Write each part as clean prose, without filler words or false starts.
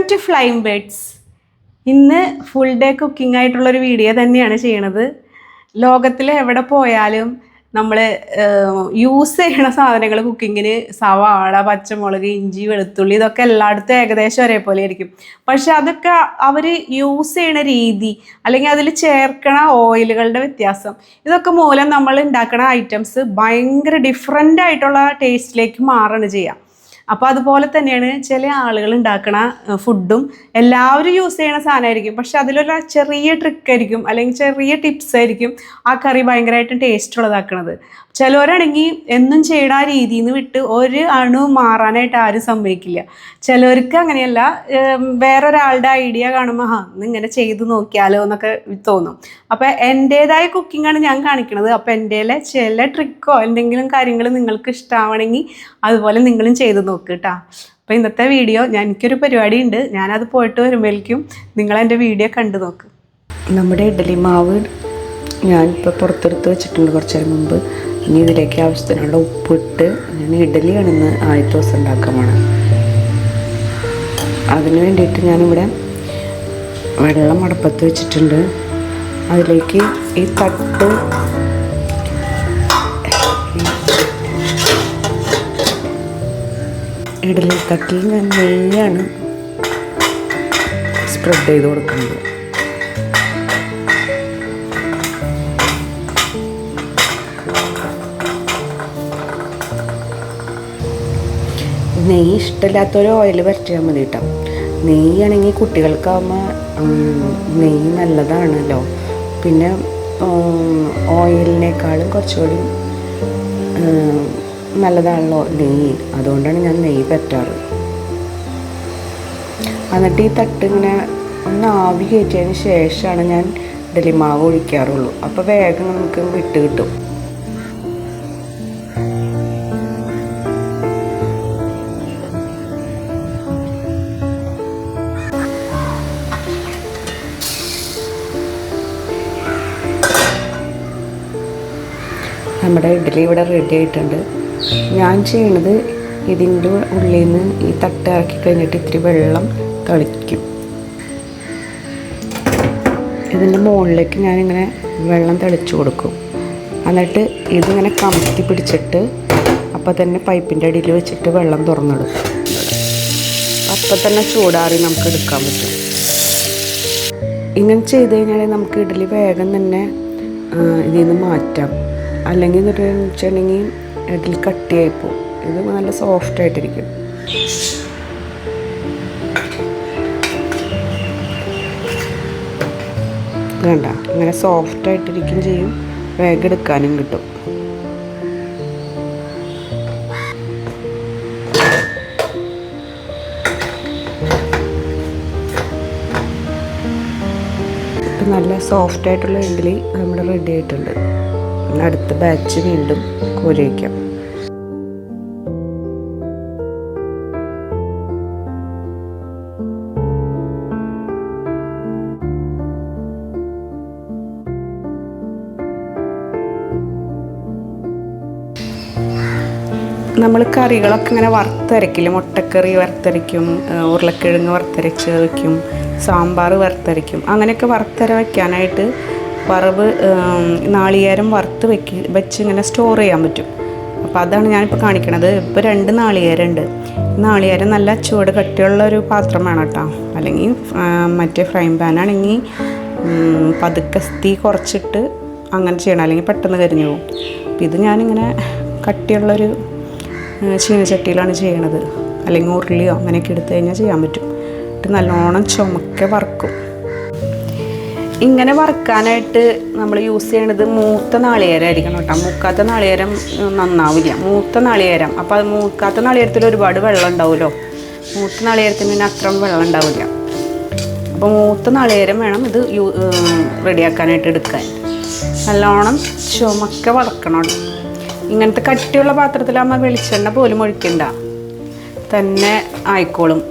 Welcome to flying birds. ഇന്ന് full day cooking ആയിട്ടുള്ളൊരു video തന്നെയാണ് ചെയ്യണത്. ലോകത്തിൽ എവിടെ പോയാലും നമ്മൾ യൂസ് ചെയ്യണ സാധനങ്ങൾ കുക്കിങ്ങിന് സവാള, പച്ചമുളക്, ഇഞ്ചി, വെളുത്തുള്ളി ഇതൊക്കെ എല്ലായിടത്തും ഏകദേശം ഒരേപോലെ ആയിരിക്കും. പക്ഷെ അതൊക്കെ അവർ യൂസ് ചെയ്യണ രീതി അല്ലെങ്കിൽ അതിൽ ചേർക്കണ ഓയിലുകളുടെ വ്യത്യാസം ഇതൊക്കെ മൂലം നമ്മൾ ഉണ്ടാക്കണ ഐറ്റംസ് ഭയങ്കര ഡിഫറെൻ്റ് ആയിട്ടുള്ള ടേസ്റ്റിലേക്ക് മാറുകയാണ് ചെയ്യുക. അപ്പോൾ അതുപോലെ തന്നെയാണ് ചില ആളുകൾ ഉണ്ടാക്കണ ഫുഡും എല്ലാവരും യൂസ് ചെയ്യണ സാധനമായിരിക്കും. പക്ഷെ അതിലൊരു ചെറിയ ട്രിക്കായിരിക്കും അല്ലെങ്കിൽ ചെറിയ ടിപ്സ് ആയിരിക്കും ആ കറി ഭയങ്കരമായിട്ടും ടേസ്റ്റ് ഉള്ളതാക്കണത്. ചിലവരാണെങ്കിൽ എന്നും ചെയ്യണ ആ രീതിയിൽ നിന്ന് വിട്ട് ഒരു അണു മാറാനായിട്ട് ആരും സമ്മതിക്കില്ല. ചിലവർക്ക് അങ്ങനെയല്ല, വേറൊരാളുടെ ഐഡിയ കാണുമ്പോൾ ഇന്നിങ്ങനെ ചെയ്ത് നോക്കിയാലോ എന്നൊക്കെ തോന്നും. അപ്പോൾ എൻ്റേതായ കുക്കിങ്ങാണ് ഞാൻ കാണിക്കുന്നത്. അപ്പോൾ എൻ്റെ ചില ട്രിക്കോ എന്തെങ്കിലും കാര്യങ്ങൾ നിങ്ങൾക്ക് ഇഷ്ടമാവണമെങ്കിൽ അതുപോലെ നിങ്ങളും ചെയ്ത് നോക്കുക കേട്ടോ. അപ്പോൾ ഇന്നത്തെ വീഡിയോ എനിക്കൊരു പരിപാടി ഉണ്ട്, ഞാനത് പോയിട്ട് വരുമ്പോഴേക്കും നിങ്ങളെൻ്റെ വീഡിയോ കണ്ടു നോക്ക്. നമ്മുടെ ഇഡ്ഡലി മാവ് ഞാനിപ്പോൾ പുറത്തെടുത്ത് വെച്ചിട്ടുണ്ട് കുറച്ച് നേരം മുമ്പ്. ഇനി ഇതിലേക്ക് ആവശ്യത്തിനുള്ള ഉപ്പിട്ട് ഞാൻ ഇഡ്ഡലിയാണ് ഇന്ന് ആദ്യത്തെ ദിവസം ഉണ്ടാക്കാൻ പോണത്. അതിന് വേണ്ടിയിട്ട് ഞാനിവിടെ വെള്ളം അടുപ്പത്ത് വെച്ചിട്ടുണ്ട്. അതിലേക്ക് ഈ തട്ട് ഇഡ്ഡലി തട്ടിൽ ഞാൻ നെയ്യാണ് സ്പ്രെഡ് ചെയ്ത് കൊടുക്കുന്നത്. നെയ്യ് ഇഷ്ടമില്ലാത്തൊരു ഓയിൽ വരട്ടിയാൽ മതി കേട്ടോ. നെയ്യാണെങ്കിൽ കുട്ടികൾക്കാവുമ്പോൾ നെയ്യ് നല്ലതാണല്ലോ. പിന്നെ ഓയിലിനേക്കാളും കുറച്ചുകൂടി നല്ലതാണല്ലോ നെയ്യ്. അതുകൊണ്ടാണ് ഞാൻ നെയ്യ് പറ്റാറ്. എന്നിട്ട് ഈ തട്ട് ഇങ്ങനെ ഒന്ന് ആവി കയറ്റിയതിന് ശേഷമാണ് ഞാൻ ഇഡ്ഡലി മാവ് ഒഴിക്കാറുള്ളൂ. അപ്പോൾ വേഗം നമുക്ക് വിട്ട് കിട്ടും. നമ്മുടെ ഇഡ്ഡലി ഇവിടെ റെഡി ആയിട്ടുണ്ട്. ഞാൻ ചെയ്യണത് ഇതിൻ്റെ ഉള്ളിൽ നിന്ന് ഈ തട്ട് ഇറക്കി കഴിഞ്ഞിട്ട് ഇത്തിരി വെള്ളം തളിക്കും. ഇതിൻ്റെ മുകളിലേക്ക് ഞാനിങ്ങനെ വെള്ളം തെളിച്ച് കൊടുക്കും. എന്നിട്ട് ഇതിങ്ങനെ കമത്തി പിടിച്ചിട്ട് അപ്പം തന്നെ പൈപ്പിൻ്റെ അടിയിൽ വെച്ചിട്ട് വെള്ളം തുറന്നിടും. അപ്പം തന്നെ ചൂടാറി നമുക്ക് എടുക്കാൻ പറ്റും. ഇങ്ങനെ ചെയ്ത് കഴിഞ്ഞാൽ നമുക്ക് ഇഡ്ഡലി വേഗം തന്നെ ഇതിൽ നിന്ന് മാറ്റാം. അല്ലെങ്കിൽ എന്നിട്ട് വെച്ചിട്ടുണ്ടെങ്കിൽ ഇഡ്ഡലി കട്ടിയായിപ്പോവും. ഇത് നല്ല സോഫ്റ്റായിട്ടിരിക്കും. വേണ്ട, ഇങ്ങനെ സോഫ്റ്റായിട്ടിരിക്കും ചെയ്യും, വേഗം എടുക്കാനും കിട്ടും. ഇപ്പം നല്ല സോഫ്റ്റായിട്ടുള്ള ഇഡ്ഡലി നമ്മുടെ റെഡി ആയിട്ടുണ്ട്. അടുത്ത ബാച്ച് വീണ്ടും കോരി വയ്ക്കാം. നമ്മൾ കറികളൊക്കെ ഇങ്ങനെ വറുത്തരക്കില്ല. മുട്ടക്കറി വറുത്തരയ്ക്കും, ഉരുളക്കിഴങ്ങ് വറുത്തരച്ച് വയ്ക്കും, സാമ്പാർ വറുത്തരയ്ക്കും. അങ്ങനെയൊക്കെ വറുത്തര വയ്ക്കാനായിട്ട് വറവ് നാളികേരം വറുത്ത് വെച്ച് ഇങ്ങനെ സ്റ്റോർ ചെയ്യാൻ പറ്റും. അപ്പോൾ അതാണ് ഞാനിപ്പോൾ കാണിക്കണത്. ഇപ്പോൾ 2 നാളികേരം ഉണ്ട്. നാളികേരം നല്ല ചൂട് കട്ടിയുള്ളൊരു പാത്രം വേണം കേട്ടോ. അല്ലെങ്കിൽ മറ്റേ ഫ്രൈങ് പാനാണെങ്കിൽ പതുക്കെ തീ കുറച്ചിട്ട് അങ്ങനെ ചെയ്യണം, അല്ലെങ്കിൽ പെട്ടെന്ന് കരിഞ്ഞു പോകും. അപ്പോൾ ഇത് ഞാനിങ്ങനെ കട്ടിയുള്ളൊരു ചീനച്ചട്ടിയിലാണ് ചെയ്യണത്. അല്ലെങ്കിൽ ഉരുളിയോ അങ്ങനെയൊക്കെ എടുത്തു കഴിഞ്ഞാൽ ചെയ്യാൻ പറ്റും. എന്നിട്ട് നല്ലോണം ചുമക്കെ വറക്കും. ഇങ്ങനെ വറുക്കാനായിട്ട് നമ്മൾ യൂസ് ചെയ്യണത് മൂത്ത നാളികേരം ആയിരിക്കണം കേട്ടോ. മൂക്കാത്ത നാളികേരം നന്നാവില്ല. മൂത്ത നാളികേരം. അപ്പോൾ അത് മൂക്കാത്ത നാളികേരത്തിൽ ഒരുപാട് വെള്ളം ഉണ്ടാവുമല്ലോ. മൂത്ത നാളികേരത്തിന് പിന്നെ അത്ര വെള്ളം ഉണ്ടാവില്ല. അപ്പോൾ മൂത്ത നാളികേരം വേണം ഇത് റെഡിയാക്കാനായിട്ട് എടുക്കാൻ. നല്ലോണം ചുമക്കെ വറക്കണം. ഇങ്ങനത്തെ കട്ടിയുള്ള പാത്രത്തിലാകുമ്പോൾ വെളിച്ചെണ്ണ പോലും ഒഴിക്കണ്ട, തന്നെ ആയിക്കോളും.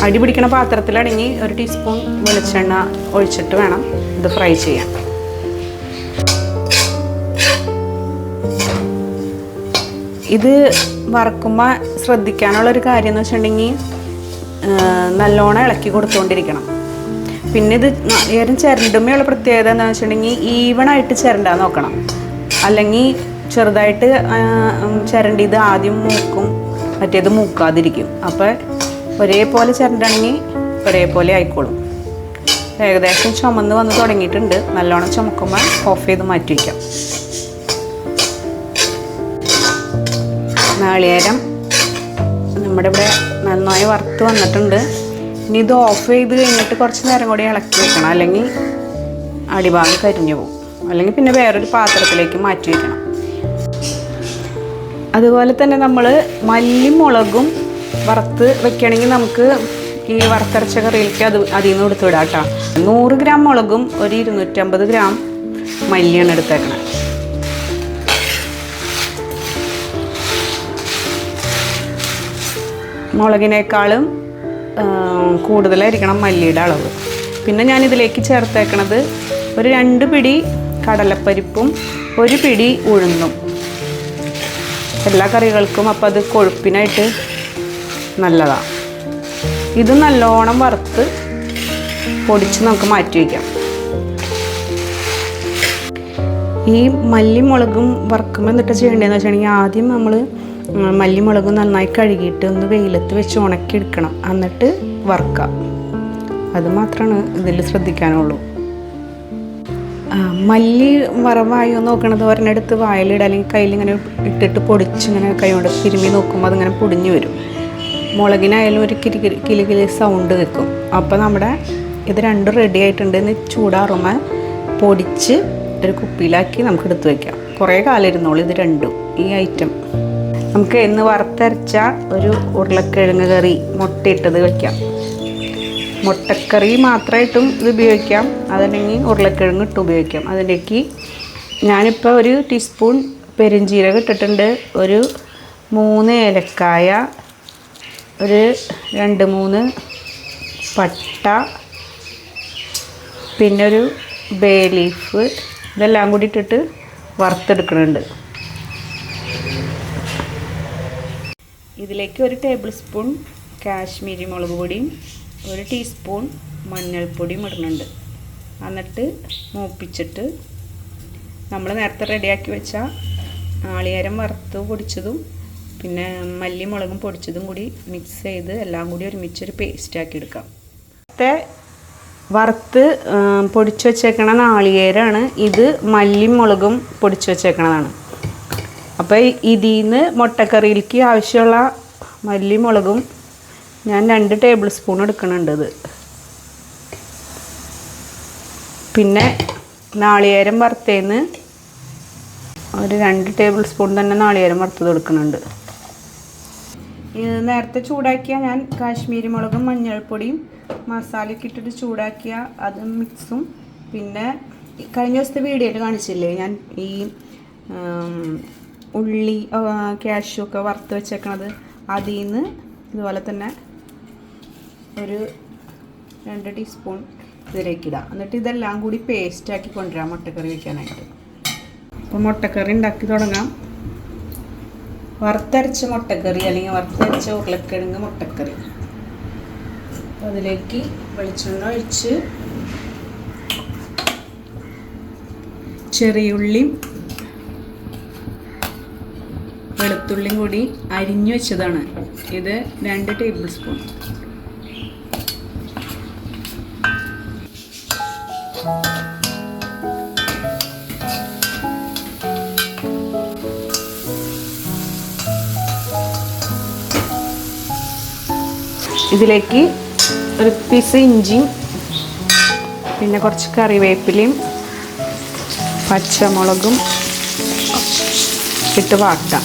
അടി പിടിക്കണ പാത്രത്തിലാണെങ്കിൽ 1 ടീസ്പൂൺ വെളിച്ചെണ്ണ ഒഴിച്ചിട്ട് വേണം ഇത് ഫ്രൈ ചെയ്യാൻ. ഇത് വറക്കുമ്പോൾ ശ്രദ്ധിക്കാനുള്ളൊരു കാര്യം എന്ന് വെച്ചിട്ടുണ്ടെങ്കിൽ നല്ലോണം ഇളക്കി കൊടുത്തുകൊണ്ടിരിക്കണം. പിന്നെ ഇത് നാളികേരം ചിരണ്ടുമ്പോഴുള്ള പ്രത്യേകത എന്താണെന്ന് വെച്ചിട്ടുണ്ടെങ്കിൽ ഈവണായിട്ട് ചിരണ്ടാൻ നോക്കണം. അല്ലെങ്കിൽ ചെറുതായിട്ട് ചിരണ്ടിയത് ആദ്യം മൂക്കും, മറ്റേത് മൂക്കാതിരിക്കും. അപ്പോൾ ഒരേപോലെ ചിരണ്ടാണെങ്കിൽ ഒരേപോലെ ആയിക്കോളും. ഏകദേശം ചുമന്ന് വന്ന് തുടങ്ങിയിട്ടുണ്ട്. നല്ലോണം ചുമക്കുമ്പോൾ ഓഫ് ചെയ്ത് മാറ്റി വയ്ക്കാം. നാളികേരം നമ്മുടെ ഇവിടെ നന്നായി വറുത്ത് വന്നിട്ടുണ്ട്. ഇനി ഇത് ഓഫ് ചെയ്ത് കഴിഞ്ഞിട്ട് കുറച്ച് നേരം കൂടി ഇളക്കി വെക്കണം, അല്ലെങ്കിൽ അടിഭാഗം കരിഞ്ഞു പോകും. അല്ലെങ്കിൽ പിന്നെ വേറൊരു പാത്രത്തിലേക്ക് മാറ്റി വയ്ക്കണം. അതുപോലെ തന്നെ നമ്മൾ മല്ലിയും മുളകും വറുത്ത് വെക്കുകയാണെങ്കിൽ നമുക്ക് ഈ വറുത്തരച്ച കറിയിലേക്ക് അതിൽ നിന്ന് എടുത്ത് വിടാം കേട്ടോ. 100 ഗ്രാം മുളകും ഒരു 250 ഗ്രാം മല്ലിയാണ് എടുത്തേക്കണം. മുളകിനേക്കാളും കൂടുതലായിരിക്കണം മല്ലിയുടെ അളവ്. പിന്നെ ഞാനിതിലേക്ക് ചേർത്തേക്കണത് ഒരു 2 പിടി കടലപ്പരിപ്പും 1 പിടി ഉഴുന്നും. എല്ലാ കറികൾക്കും അപ്പോൾ അത് കൊഴുപ്പിനായിട്ട് നല്ലതാണ്. ഇത് നല്ലോണം വറുത്ത് പൊടിച്ച് നമുക്ക് മാറ്റി വയ്ക്കാം. ഈ മല്ലി മുളകും വറുക്കുമ്പോൾ എന്നിട്ട് ചെയ്യേണ്ടതെന്ന് വെച്ചിട്ടുണ്ടെങ്കിൽ ആദ്യം നമ്മൾ മല്ലി മുളകും നന്നായി കഴുകിയിട്ട് ഒന്ന് വെയിലത്ത് വെച്ച് ഉണക്കിയെടുക്കണം. എന്നിട്ട് വറുക്കാം. അത് മാത്രമാണ് ഇതിൽ ശ്രദ്ധിക്കാനുള്ളൂ. മല്ലി വറവായോ നോക്കണത് ഒരെണ്ണെടുത്ത് വായിലിടുക, അല്ലെങ്കിൽ കയ്യിലിങ്ങനെ ഇട്ടിട്ട് പൊടിച്ചിങ്ങനെ കൈ കൊണ്ട് തിരുമ്മി നോക്കുമ്പോൾ അതിങ്ങനെ പൊടിഞ്ഞു വരും. മുളകിനായാലും ഒരു കിലി സൗണ്ട് വെക്കും. അപ്പോൾ നമ്മുടെ ഇത് രണ്ടും റെഡി ആയിട്ടുണ്ട്. ഇന്ന് ചൂടാറുമ്പോൾ പൊടിച്ച് ഒരു കുപ്പിയിലാക്കി നമുക്ക് എടുത്ത് വയ്ക്കാം. കുറേ കാലം ഇരുന്നോളൂ ഇത് രണ്ടും. ഈ ഐറ്റം നമുക്ക് ഇന്ന് വറുത്തരച്ച ഒരു ഉരുളക്കിഴങ്ങ് കറി മുട്ടയിട്ടത് വയ്ക്കാം. മുട്ടക്കറി മാത്രമായിട്ടും ഇത് ഉപയോഗിക്കാം, അതല്ലെങ്കിൽ ഉരുളക്കിഴങ്ങ് ഇട്ട് ഉപയോഗിക്കാം. അതിലേക്ക് ഞാനിപ്പോൾ ഒരു ടീസ്പൂൺ പെരുംജീരകം ഇട്ടിട്ടുണ്ട്, ഒരു 3 ഏലക്കായ, ഒരു 2-3 പട്ട, പിന്നെ ഒരു ബേ ലീഫ്, ഇതെല്ലാം കൂടി ഇട്ടിട്ട് വറുത്തെടുക്കുന്നുണ്ട്. ഇതിലേക്ക് 1 ടേബിൾ സ്പൂൺ കാശ്മീരി മുളക് പൊടിയും 1 ടീസ്പൂൺ മഞ്ഞൾപ്പൊടിയും ഇടുന്നുണ്ട്. എന്നിട്ട് മൂപ്പിച്ചിട്ട് നമ്മൾ നേരത്തെ റെഡിയാക്കി വെച്ച നാളികേരം വറുത്ത് പൊടിച്ചതും പിന്നെ മല്ലി മുളകും പൊടിച്ചതും കൂടി മിക്സ് ചെയ്ത് എല്ലാം കൂടി ഒരുമിച്ചൊരു പേസ്റ്റാക്കി എടുക്കാം. വറുത്ത് പൊടിച്ച് വെച്ചേക്കണ നാളികേരമാണ് ഇത്. മല്ലി മുളകും പൊടിച്ച് വെച്ചേക്കണതാണ്. അപ്പോൾ ഇതിൽ നിന്ന് മുട്ടക്കറിയിലേക്ക് ആവശ്യമുള്ള മല്ലി മുളകും ഞാൻ 2 ടേബിൾ സ്പൂൺ എടുക്കുന്നുണ്ട്. ഇത് പിന്നെ നാളികേരം വറുത്തേന്ന് ഒരു 2 ടേബിൾ സ്പൂൺ തന്നെ നാളികേരം വറുത്തത് എടുക്കുന്നുണ്ട്. ഇത് നേരത്തെ ചൂടാക്കിയ ഞാൻ കാശ്മീരി മുളകും മഞ്ഞൾപ്പൊടിയും മസാലയൊക്കെ ഇട്ടിട്ട് ചൂടാക്കിയ അത് മിക്സും, പിന്നെ കഴിഞ്ഞ ദിവസത്തെ വീഡിയോയിൽ കാണിച്ചില്ലേ ഞാൻ ഈ ഉള്ളി കാഷ്യൂ ഒക്കെ വറുത്ത് വെച്ചേക്കണത്, അതിൽ നിന്ന് ഇതുപോലെ തന്നെ ഒരു 2 ടീസ്പൂൺ ഇതിലേക്ക് ഇടാം. എന്നിട്ട് ഇതെല്ലാം കൂടി പേസ്റ്റാക്കി കൊണ്ടുവരാം മുട്ടക്കറി വയ്ക്കാനായിട്ട്. അപ്പോൾ മുട്ടക്കറി ഉണ്ടാക്കി തുടങ്ങാം. വറുത്തരച്ച മുട്ടക്കറി അല്ലെങ്കിൽ വറുത്തരച്ച ഉരുളക്കിഴങ്ങ് മുട്ടക്കറി. അപ്പോൾ അതിലേക്ക് വെളിച്ചെണ്ണ ഒഴിച്ച് ചെറിയുള്ളിയും വെളുത്തുള്ളിയും കൂടി അരിഞ്ഞു വെച്ചതാണ്. ഇത് 2 ടേബിൾ സ്പൂൺ. ഇതിലേക്ക് ഒരു പീസ് ഇഞ്ചിയും പിന്നെ കുറച്ച് കറിവേപ്പിലയും പച്ചമുളകും ഇട്ട് വാട്ടാം.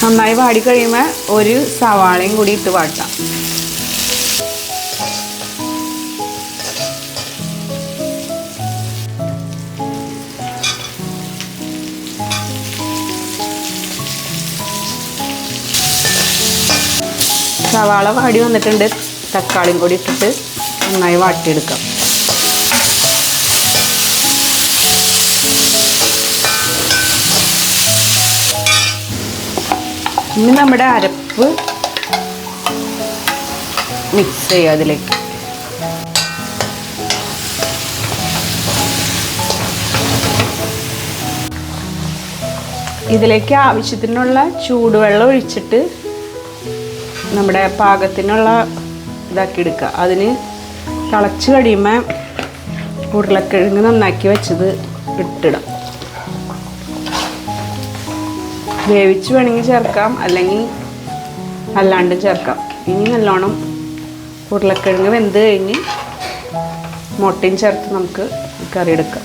നന്നായി വാടി കഴിയുമ്പോൾ ഒരു സവാളയും കൂടി ഇട്ട് വാട്ടാം. സവാള വാടി വന്നിട്ടുണ്ട്. തക്കാളിയും കൂടി ഇട്ടിട്ട് നന്നായി വാട്ടിയെടുക്കാം. ഇനി നമ്മുടെ അരപ്പ് മിക്സ് ചെയ്യുക അതിലേക്ക്. ഇതിലേക്ക് ആവശ്യത്തിനുള്ള ചൂടുവെള്ളം ഒഴിച്ചിട്ട് നമ്മുടെ പാകത്തിനുള്ള ഇതാക്കി എടുക്കുക. അതിന് തിളച്ച് കഴിയുമ്പോൾ ഉരുളക്കിഴങ്ങ് നന്നാക്കി വെച്ചത് ഇട്ടിടാം. വേവിച്ച് വേണമെങ്കിൽ ചേർക്കാം, അല്ലെങ്കിൽ അല്ലാണ്ടും ചേർക്കാം. ഇനി നല്ലോണം ഉരുളക്കിഴങ്ങ് വെന്ത് കഴിഞ്ഞ് മുട്ടയും ചേർത്ത് നമുക്ക് കറി എടുക്കാം.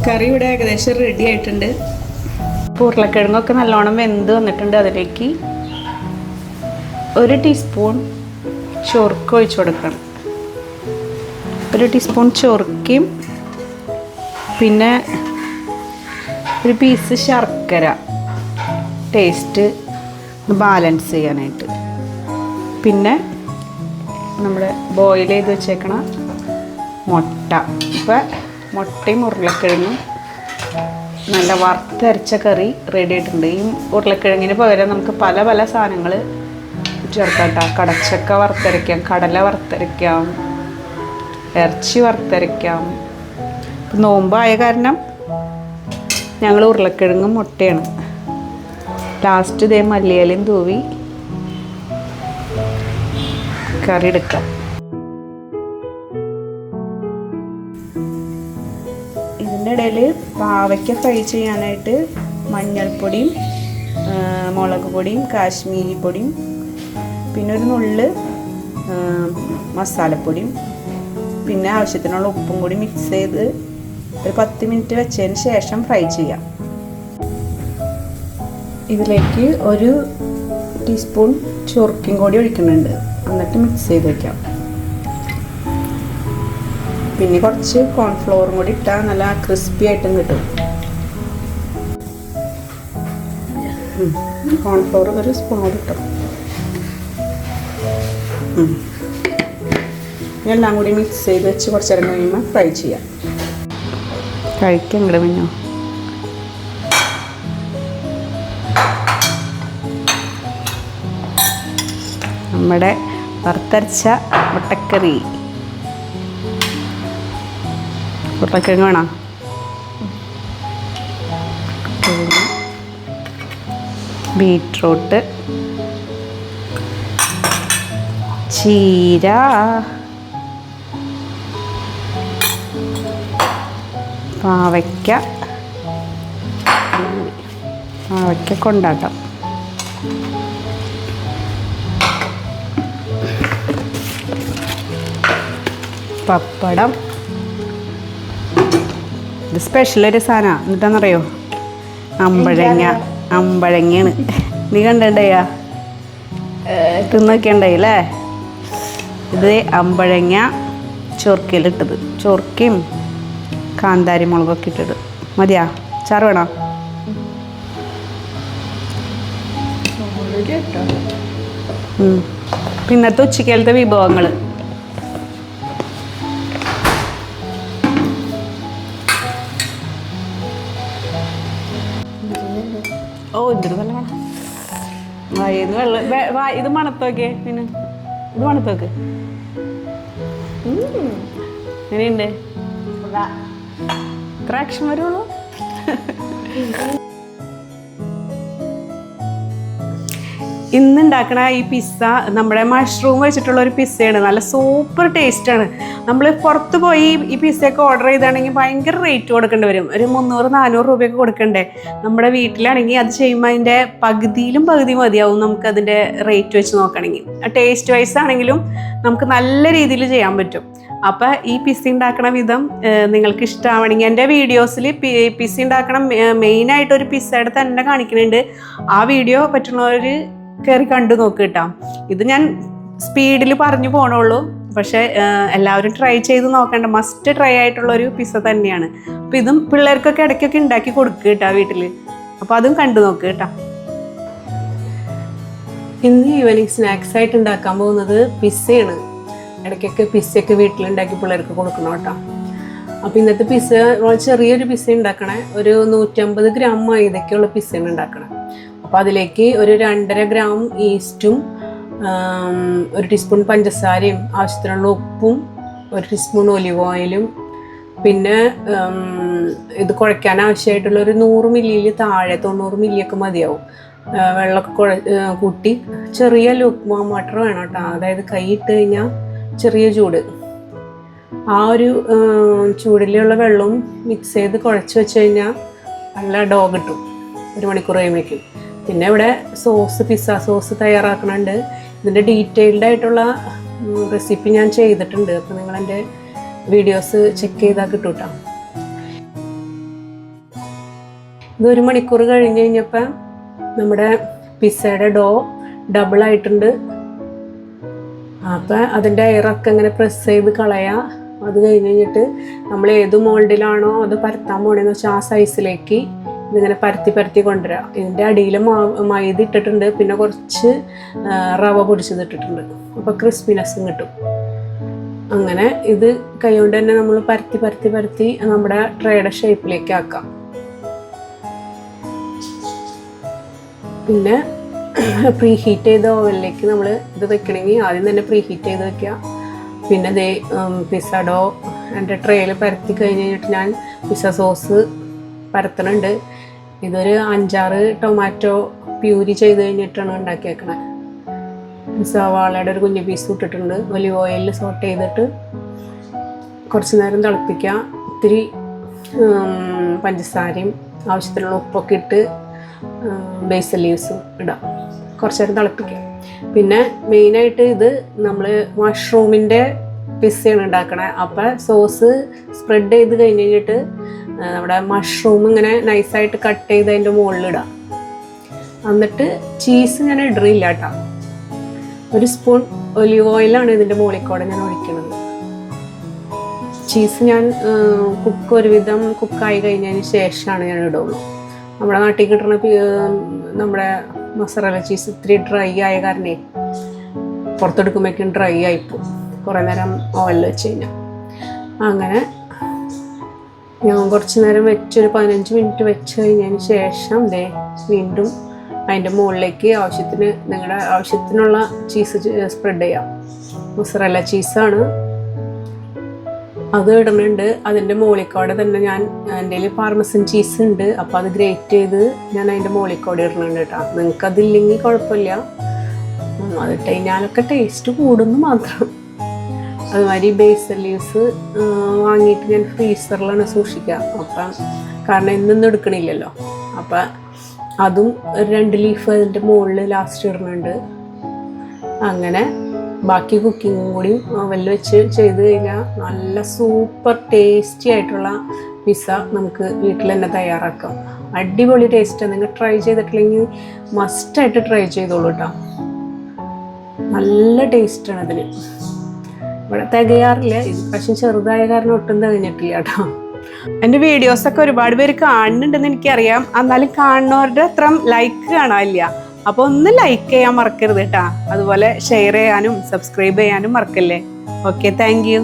കറി ഇവിടെ ഏകദേശം റെഡി ആയിട്ടുണ്ട്. ഉരുളക്കിഴങ്ങൊക്കെ നല്ലോണം വെന്ത് വന്നിട്ടുണ്ട്. അതിലേക്ക് 1 ടീസ്പൂൺ ചൊറുക്ക ഒഴിച്ചു കൊടുക്കണം. 1 ടീസ്പൂൺ ചൊറുക്കയും പിന്നെ 1 പീസ് ശർക്കര, ടേസ്റ്റ് ബാലൻസ് ചെയ്യാനായിട്ട്. പിന്നെ നമ്മുടെ ബോയിൽ ചെയ്ത് വെച്ചേക്കണ മുട്ട. ഇപ്പം മുട്ടയും ഉരുളക്കിഴങ്ങും നല്ല വറുത്തരച്ച കറി റെഡി ആയിട്ടുണ്ട്. ഈ ഉരുളക്കിഴങ്ങിന് പകരം നമുക്ക് പല പല സാധനങ്ങൾ ചേർക്കാം കേട്ടോ. കടച്ചക്ക വറുത്തരയ്ക്കാം, കടല വറുത്തരയ്ക്കാം, ഇറച്ചി വറുത്തരയ്ക്കാം. നോമ്പായ കാരണം ഞങ്ങൾ ഉരുളക്കിഴങ്ങും മുട്ടയാണ്. ലാസ്റ്റ് ഇതേ മല്ലിയിലയും തൂവി കറി എടുക്കാം. ഇതിൻ്റെ ഇടയിൽ പാവയ്ക്ക ഫ്രൈ ചെയ്യാനായിട്ട് മഞ്ഞൾപ്പൊടിയും മുളക് പൊടിയും കാശ്മീരി പൊടിയും പിന്നെ ഒരു നുള്ള് മസാലപ്പൊടിയും പിന്നെ ആവശ്യത്തിനുള്ള ഉപ്പും കൂടി മിക്സ് ചെയ്ത് ഒരു 10 മിനിറ്റ് വെച്ചതിന് ശേഷം ഫ്രൈ ചെയ്യാം. ഇതിലേക്ക് 1 ടീസ്പൂൺ ചൊറുക്കയും കൂടി ഒഴിക്കുന്നുണ്ട്. എന്നിട്ട് മിക്സ് ചെയ്ത് വയ്ക്കാം. പിന്നെ കുറച്ച് കോൺഫ്ലവറും കൂടി ഇട്ടാൽ നല്ല ക്രിസ്പി ആയിട്ടും കിട്ടും. കോൺഫ്ലവർ 1 സ്പൂൺ കൂടി ഇട്ടു. എല്ലാം കൂടി മിക്സ് ചെയ്ത് വെച്ച് കുറച്ച് നേരം കഴിയുമ്പോൾ ഫ്രൈ ചെയ്യാം. കഴിക്കാം ഇങ്ങോട്ട് പിന്നോ. നമ്മുടെ വറുത്തരച്ച മുട്ടക്കറി. ഉരുളക്കിഴങ്ങ് വേണോ? ബീറ്റ്റൂട്ട്, ചീര, പാവയ്ക്ക, കൊണ്ടാട്ടം, പപ്പടം. ഇത് സ്പെഷ്യലൊരു സാധനമാണ്. എന്നിട്ടാണെന്നറിയോ? അമ്പഴങ്ങയാണ്. നീ കണ്ടിട്ടുണ്ടാ? തിന്നൊക്കെയുണ്ടായില്ലേ? ഇത് അമ്പഴങ്ങ ചൊറുക്കയിലിട്ടത്. ചൊറുക്കയും കാന്താരി മുളകൊക്കെ ഇട്ടത്. മതിയാ? ചാറ് വേണോ? പിന്നത്തെ ഉച്ചക്കാലത്തെ വിഭവങ്ങൾ. ഓ എന്തൊരു നല്ല മണം. വായിന്ന് വെള്ളം. ഇത് മണത്തോക്കെ. പിന്നെ ഇത് മണത്തോക്ക്. എങ്ങനെയുണ്ട്? ഇത്ര ആക്ഷൻ വരുള്ളൂ. ഇന്നുണ്ടാക്കണ ഈ പിസ്സ നമ്മുടെ മഷ്റൂം വെച്ചിട്ടുള്ള ഒരു പിസ്സയാണ്. നല്ല സൂപ്പർ ടേസ്റ്റാണ്. നമ്മൾ പുറത്ത് പോയി ഈ പിസ്സയൊക്കെ ഓർഡർ ചെയ്താണെങ്കിൽ ഭയങ്കര റേറ്റ് കൊടുക്കേണ്ടി വരും. ഒരു 300-400 രൂപയൊക്കെ കൊടുക്കണ്ടേ. നമ്മുടെ വീട്ടിലാണെങ്കിൽ അത് ചെയ്യുമ്പോൾ അതിൻ്റെ പകുതിയിലും പകുതി മതിയാവും നമുക്കതിൻ്റെ റേറ്റ് വെച്ച് നോക്കുകയാണെങ്കിൽ. ടേസ്റ്റ് വൈസ് ആണെങ്കിലും നമുക്ക് നല്ല രീതിയിൽ ചെയ്യാൻ പറ്റും. അപ്പോൾ ഈ പിസ്സ ഉണ്ടാക്കണ വിധം നിങ്ങൾക്ക് ഇഷ്ടമാവണമെങ്കിൽ എൻ്റെ വീഡിയോസിൽ പിസ്സ ഉണ്ടാക്കണം മെയിനായിട്ടൊരു പിസ്സയുടെ തന്നെ കാണിക്കുന്നുണ്ട്. ആ വീഡിയോ പറ്റുന്നവർ കയറി കണ്ടു നോക്ക് കേട്ടോ. ഇത് ഞാൻ സ്പീഡിൽ പറഞ്ഞു പോകണുള്ളൂ. പക്ഷേ എല്ലാവരും ട്രൈ ചെയ്ത് നോക്കേണ്ട മസ്റ്റ് ട്രൈ ആയിട്ടുള്ളൊരു പിസ്സ തന്നെയാണ്. അപ്പോൾ ഇതും പിള്ളേർക്കൊക്കെ ഇടയ്ക്കൊക്കെ ഉണ്ടാക്കി കൊടുക്കുക കേട്ടോ വീട്ടിൽ. അപ്പോൾ അതും കണ്ടു നോക്ക് കേട്ടോ. ഇന്ന് ഈവനിങ് സ്നാക്സ് ആയിട്ട് ഉണ്ടാക്കാൻ പോകുന്നത് പിസ്സയാണ്. ഇടയ്ക്കൊക്കെ പിസ്സയൊക്കെ വീട്ടിലുണ്ടാക്കി പിള്ളേർക്ക് കൊടുക്കണം കേട്ടോ. അപ്പോൾ ഇന്നത്തെ പിസ്സ ചെറിയൊരു പിസ്സ ഉണ്ടാക്കണേ, ഒരു 150 ഗ്രാം മൈദയ്ക്കുള്ള പിസ്സയാണ് ഉണ്ടാക്കണേ. അപ്പോൾ അതിലേക്ക് ഒരു 2.5 ഗ്രാം ഈസ്റ്റും 1 ടീസ്പൂൺ പഞ്ചസാരയും ആവശ്യത്തിനുള്ള ഉപ്പും 1 ടീസ്പൂൺ ഒലിവ് ഓയിലും പിന്നെ ഇത് കുഴയ്ക്കാൻ ആവശ്യമായിട്ടുള്ള ഒരു 100 മില്ലിയിൽ താഴെ 90 മില്ലിയൊക്കെ മതിയാവും വെള്ളമൊക്കെ കൂട്ടി ചെറിയ ലുക്വാം വാട്ടർ വേണം കേട്ടോ. അതായത് കൈ ഇട്ട് കഴിഞ്ഞാൽ ചെറിയ ചൂട്, ആ ഒരു ചൂടിലുള്ള വെള്ളവും മിക്സ് ചെയ്ത് കുഴച്ച് വെച്ച് കഴിഞ്ഞാൽ നല്ല ഡോ കിട്ടും 1 മണിക്കൂർ കഴിയുമ്പോഴേക്കും. പിന്നെ ഇവിടെ പിസ്സ സോസ് തയ്യാറാക്കുന്നുണ്ട്. ഇതിൻ്റെ ഡീറ്റെയിൽഡ് ആയിട്ടുള്ള റെസിപ്പി ഞാൻ ചെയ്തിട്ടുണ്ട്. അപ്പോൾ നിങ്ങളെൻ്റെ വീഡിയോസ് ചെക്ക് ചെയ്താൽ കിട്ടും കേട്ടോ. ഇത് 1 മണിക്കൂർ കഴിഞ്ഞ് കഴിഞ്ഞപ്പോൾ നമ്മുടെ പിസ്സയുടെ ഡോ ഡബിളായിട്ടുണ്ട്. അപ്പം അതിൻ്റെ എയറൊക്കെ ഇങ്ങനെ പ്രസ് ചെയ്ത് കളയാം. അത് കഴിഞ്ഞ് കഴിഞ്ഞിട്ട് നമ്മൾ ഏത് മോൾഡിലാണോ അത് പരത്താൻ പോകണമെന്ന് വെച്ചാൽ ആ സൈസിലേക്ക് ഇതിങ്ങനെ പരത്തി കൊണ്ടുവരാം. ഇതിൻ്റെ അടിയിൽ മൈദ ഇട്ടിട്ടുണ്ട്, പിന്നെ കുറച്ച് റവ പൊടിച്ചത് ഇട്ടിട്ടുണ്ട്. അപ്പോൾ ക്രിസ്പിനെസ്സും കിട്ടും. അങ്ങനെ ഇത് കൈകൊണ്ട് തന്നെ നമ്മൾ പരത്തി നമ്മുടെ ട്രേയുടെ ഷേപ്പിലേക്ക് ആക്കാം. പിന്നെ പ്രീ ഹീറ്റ് ചെയ്ത ഓവനിലേക്ക് നമ്മൾ ഇത് വെക്കണമെങ്കിൽ ആദ്യം തന്നെ പ്രീ ഹീറ്റ് ചെയ്ത് വെക്കുക. പിന്നെ ദേ പിസ്സ ഡോ എൻ്റെ ട്രേയിൽ പരത്തി കഴിഞ്ഞ് കഴിഞ്ഞിട്ട് ഞാൻ പിസ്സ സോസ് പരത്തണുണ്ട്. ഇതൊരു 5-6 ടൊമാറ്റോ പ്യൂരി ചെയ്ത് കഴിഞ്ഞിട്ടാണ് ഉണ്ടാക്കി വെക്കണേ. സവാളയുടെ ഒരു കുഞ്ഞു പീസ് ഇട്ടിട്ടുണ്ട്. ഒലിവ് ഓയിലിൽ സോട്ട് ചെയ്തിട്ട് കുറച്ച് നേരം തിളപ്പിക്കുക. ഇത്തിരി പഞ്ചസാരയും ആവശ്യത്തിനുള്ള ഉപ്പൊക്കെ ഇട്ട് ബേസൽ ലീവ്സും ഇടാം. കുറച്ച് നേരം തിളപ്പിക്കുക. പിന്നെ മെയിനായിട്ട് ഇത് നമ്മൾ മഷ്റൂമിൻ്റെ പിസ്സയാണ് ഉണ്ടാക്കണേ. അപ്പോൾ സോസ് സ്പ്രെഡ് ചെയ്ത് കഴിഞ്ഞ് കഴിഞ്ഞിട്ട് നമ്മുടെ മഷ്റൂം ഇങ്ങനെ നൈസായിട്ട് കട്ട് ചെയ്ത് അതിൻ്റെ മുകളിലിടാം. എന്നിട്ട് ചീസ് ഞാൻ ഇടറില്ല കേട്ടോ. 1 സ്പൂൺ ഒലിവ് ഓയിലാണ് ഇതിൻ്റെ മുകളിൽ കൂടെ ഞാൻ ഒഴിക്കുന്നത്. ചീസ് ഞാൻ ഒരുവിധം കുക്കായി കഴിഞ്ഞതിന് ശേഷമാണ് ഞാൻ ഇടുള്ളൂ. നമ്മുടെ നാട്ടിൽ കിട്ടുന്ന നമ്മുടെ മസാല ചീസ് ഇത്തിരി ഡ്രൈ ആയ കാരണേ പുറത്തെടുക്കുമ്പോഴേക്കും ഡ്രൈ ആയിപ്പോവും കുറേ നേരം ഓയിലിൽ വെച്ച് കഴിഞ്ഞാൽ. അങ്ങനെ ഞാൻ കുറച്ച് നേരം വെച്ചൊരു 15 മിനിറ്റ് വെച്ച് കഴിഞ്ഞതിന് ശേഷം വീണ്ടും അതിൻ്റെ മുകളിലേക്ക് നിങ്ങളുടെ ആവശ്യത്തിനുള്ള ചീസ് സ്പ്രെഡ് ചെയ്യാം. മൊസറല്ല ചീസാണ് അത് ഇടുന്നുണ്ട്. അതിൻ്റെ മുകളിക്കോടെ തന്നെ ഞാൻ എൻ്റെ കയ്യിൽ പാർമസൻ ചീസ് ഉണ്ട്. അപ്പോൾ അത് ഗ്രേറ്റ് ചെയ്ത് ഞാൻ അതിൻ്റെ മുകളിക്കോടെ ഇടുന്നുണ്ട് കേട്ടോ. നിങ്ങൾക്ക് അതില്ലെങ്കിൽ കുഴപ്പമില്ല, അതിട്ട് കഴിഞ്ഞാലൊക്കെ ടേസ്റ്റ് കൂടുന്നു മാത്രം. അതുമാതിരി ബേസൽ ലീവ്സ് വാങ്ങിയിട്ട് ഞാൻ ഫ്രീസറിലാണ് സൂക്ഷിക്കുക. അപ്പം കാരണം ഇന്നൊന്നും എടുക്കണില്ലല്ലോ. അപ്പം അതും 2 ലീഫ് അതിൻ്റെ മുകളിൽ ലാസ്റ്റ് ഇടുന്നുണ്ട്. അങ്ങനെ ബാക്കി കുക്കിങ്ങും കൂടി ഓവനിൽ വെച്ച് ചെയ്ത് കഴിഞ്ഞാൽ നല്ല സൂപ്പർ ടേസ്റ്റി ആയിട്ടുള്ള പിസ്സ നമുക്ക് വീട്ടിൽ തന്നെ തയ്യാറാക്കാം. അടിപൊളി ടേസ്റ്റാണ്. നിങ്ങൾ ട്രൈ ചെയ്തിട്ടില്ലെങ്കിൽ മസ്റ്റായിട്ട് ട്രൈ ചെയ്തോളൂ കേട്ടോ. നല്ല ടേസ്റ്റാണ് അതിന്. ഇവിടെ തികയാറില്ല, ഇത് പക്ഷേ ചെറുതായ കാരണം ഒട്ടും തികഞ്ഞിട്ടില്ല കേട്ടോ. എൻ്റെ വീഡിയോസൊക്കെ ഒരുപാട് പേര് കാണുന്നുണ്ടെന്ന് എനിക്കറിയാം. എന്നാലും കാണുന്നവരുടെ അത്ര ലൈക്ക് കാണാനില്ല. അപ്പോൾ ഒന്ന് ലൈക്ക് ചെയ്യാൻ മറക്കരുത് കേട്ടോ. അതുപോലെ ഷെയർ ചെയ്യാനും സബ്സ്ക്രൈബ് ചെയ്യാനും മറക്കല്ലേ. Okay, thank you.